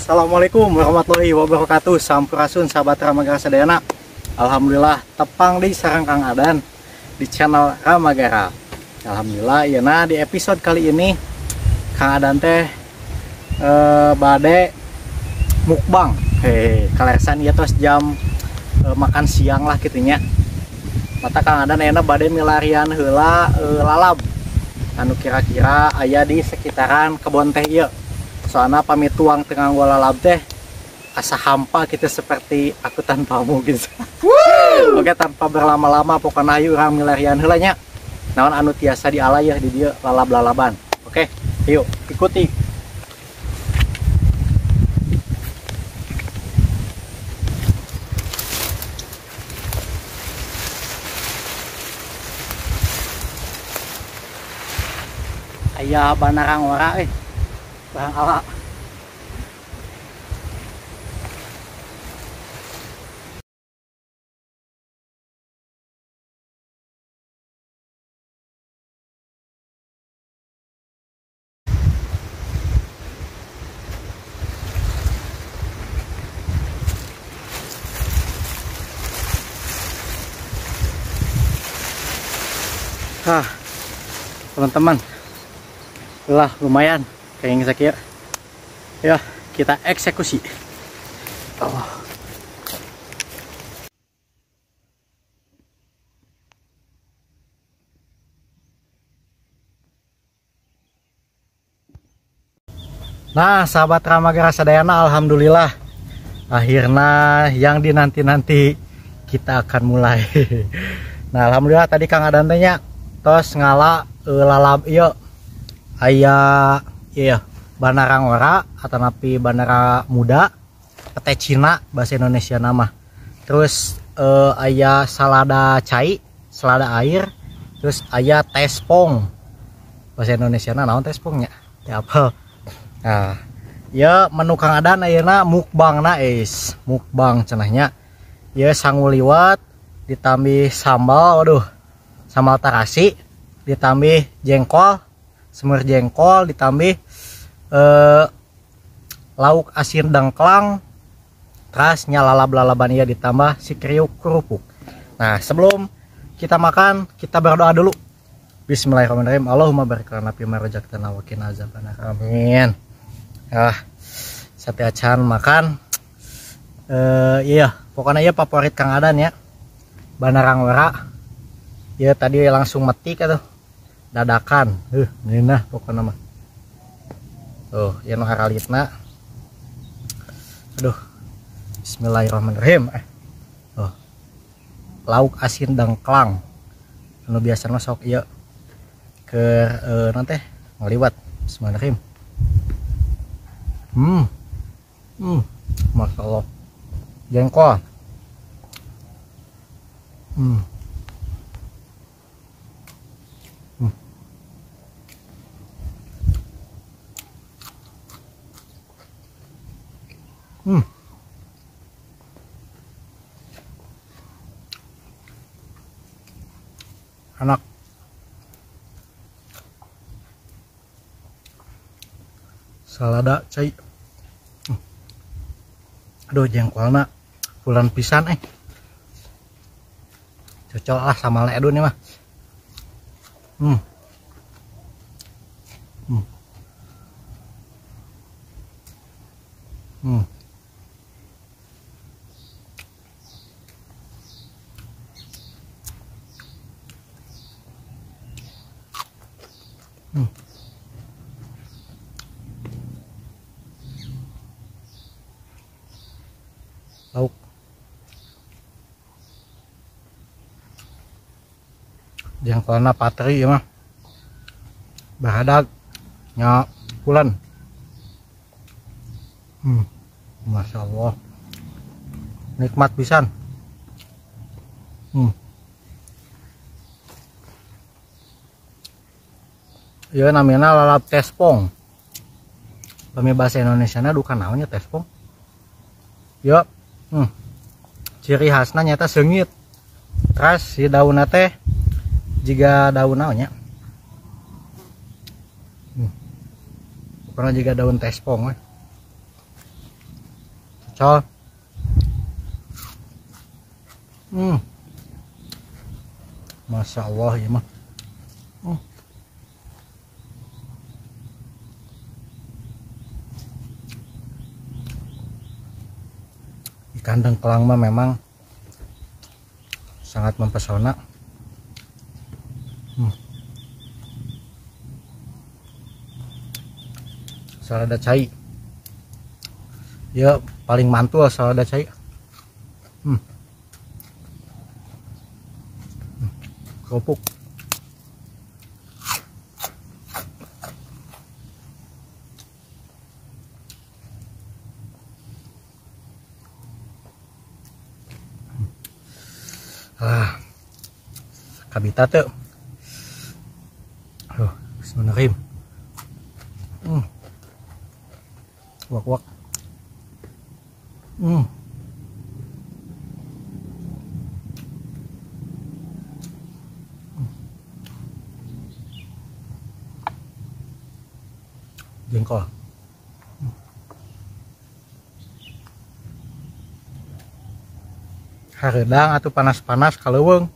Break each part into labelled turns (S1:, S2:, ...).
S1: Assalamualaikum warahmatullahi wabarakatuh. Sampurasun sahabat Ramagara Sadayana. Alhamdulillah tepang di sarang Kang Adan di channel Ramagara. Alhamdulillah ya, nah di episode kali ini Kang Adan teh bade mukbang. Kalesan ya terus jam makan siang lah gitunya. Mata Kang Adan enak bade milarian heula lalab anu kira-kira aya di sekitaran kebon teh ieu. Soalnya pamit tuang tengah lalab teh asa hampa kita seperti aku tanpamu gitu. Oke, tanpa berlama-lama pokoknya ayo urang milarian heula nya. Naon anu tiasa dialayah di dieu lalab-lalaban. Oke, yuk ikuti. Aya banarang ora barang ala. Teman-teman, lah lumayan kayak sakit ya, kita eksekusi. Nah sahabat Ramagara Sadayana, alhamdulillah akhirnya yang dinanti-nanti kita akan mulai. Nah alhamdulillah tadi Kang Adan tanya tos ngala lalab iya aya iya banarang ora atau napi banara muda pete Cina bahasa Indonesia nama. Terus aya salada cai, salada air, terus aya tespong bahasa Indonesia naon tespongnya ya apa. Nah ya menu Kang Adan ayeuna mukbangna mukbang cenahnya ya sangu liwat ditambih sambal, waduh sambal tarasi, ditambih jengkol, semur jengkol, ditambih lauk asin dengklang, terus lalab-lalaban ya ditambah si kriuk kerupuk. Nah sebelum kita makan kita berdoa dulu. Bismillahirrahmanirrahim. Allahumma barik lana fima razaqtana wa qina azabannar. Amin. Sate acan makan. Iya pokoknya ya favorit Kang Adan ya banarang ora ya, tadi langsung metik atau dadakan ini nah pokoknya mah tuh ya no haralitna. Aduh bismillahirrahmanirrahim. Lauk asin dengklang anu biasa sok iya ke nanti ngaliwat. Bismillahirrahmanirrahim. Masya Allah jengkol. Enak. Salada cai. Aduh jengkolna bulan pisan cocok lah sama ledu nih mah. Lauk jengkolna patri ya mah bahadag nya bulan. Masya Allah nikmat pisan. Ya namanya lalap tespong. Bami bahasa Indonesia na duka naonnya tespong. Ya ciri khasnya nyata sengit. Terus si daun teh jika daun naonnya pernah juga daun tespong col. Masya Allah ya mah. Ikan dengklang mah memang sangat mempesona. Salada cai ya paling mantul salada cai. Kerupuk kabita tuh. Bismillahirrahmanirrahim. Wak. Jengkol. Hareudang atuh panas-panas kaleuweung.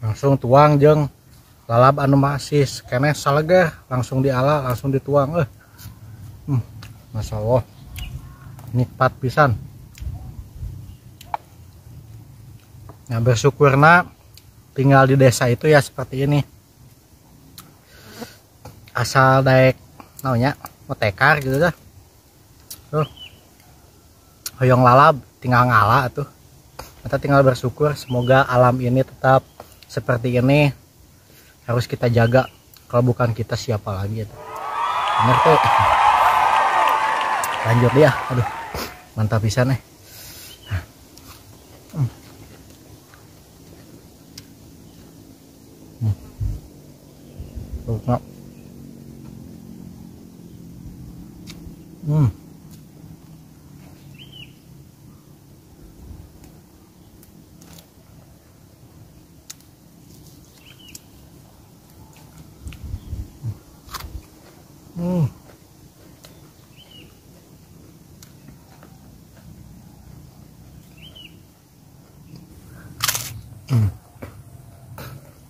S1: Langsung tuang jeung lalab anu masis keneh salegeh langsung diala langsung dituang. Masya Allah nikmat pisan. Nah bersyukurna tinggal di desa itu ya seperti ini, asal daek namanya motekar gitu dah tuh hoyong lalab tinggal ngala tuh. Kita tinggal bersyukur semoga alam ini tetap seperti ini, harus kita jaga, kalau bukan kita siapa lagi itu. Bener tuh. Lanjut dia, aduh mantap pisan nih.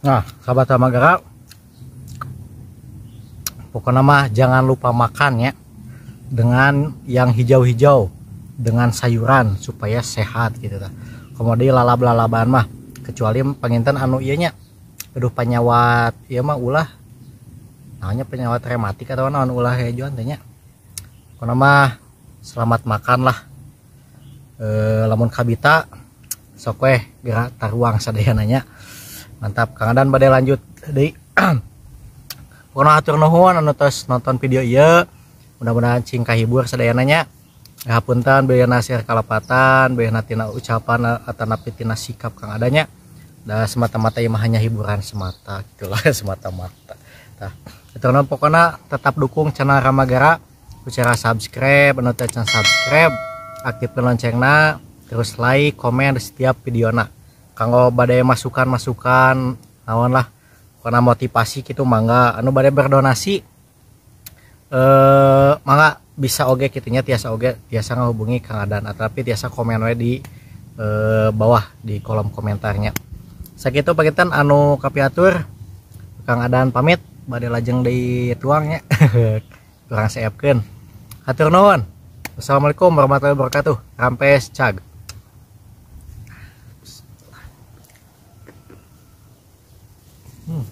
S1: Nah, sahabat Hamagara, pokoknya mah jangan lupa makan ya, dengan yang hijau-hijau, dengan sayuran supaya sehat gitu. Kemudian lalab-lalaban mah, kecuali penginten anu ianya, aduh penyawat, iya mah ulah, namanya penyawat rematik atau naon ulah hijauan tanya. Pokoknya mah selamat makan lah. Lamun kabita, sok weh gerak taruang sadaya nanya. Mantap, Kang Adan badai lanjut deui. Pokona hatur nuhun anu tos nonton video ieu. Mudah-mudahan cing kahibur sadayana nya. Ngapunten beuyana share kalepatan, beuyana tina ucapan atanapi tina sikap Kang Adan nya. Da semata-mata ieu mah hanya hiburan semata gitulah semata-mata. Tah, aturan pokona tetap dukung channel Ramagara ku cara subscribe, anu teu can subscribe, aktifkeun loncengna, terus like, komen di setiap videona. Kanggo badai masukan naon lah karena motivasi gitu mangga anu badai berdonasi mangga bisa oge kitunya tiasa ngahubungi Kang Adan tapi tiasa komen we di bawah di kolom komentarnya. Sakitu pagitan anu kapiatur Kang Adan pamit badai lajeng di tuangnya kurang siapkeun. Hatur nuhun. Wassalamualaikum warahmatullahi wabarakatuh. Rampes cag. Hmm.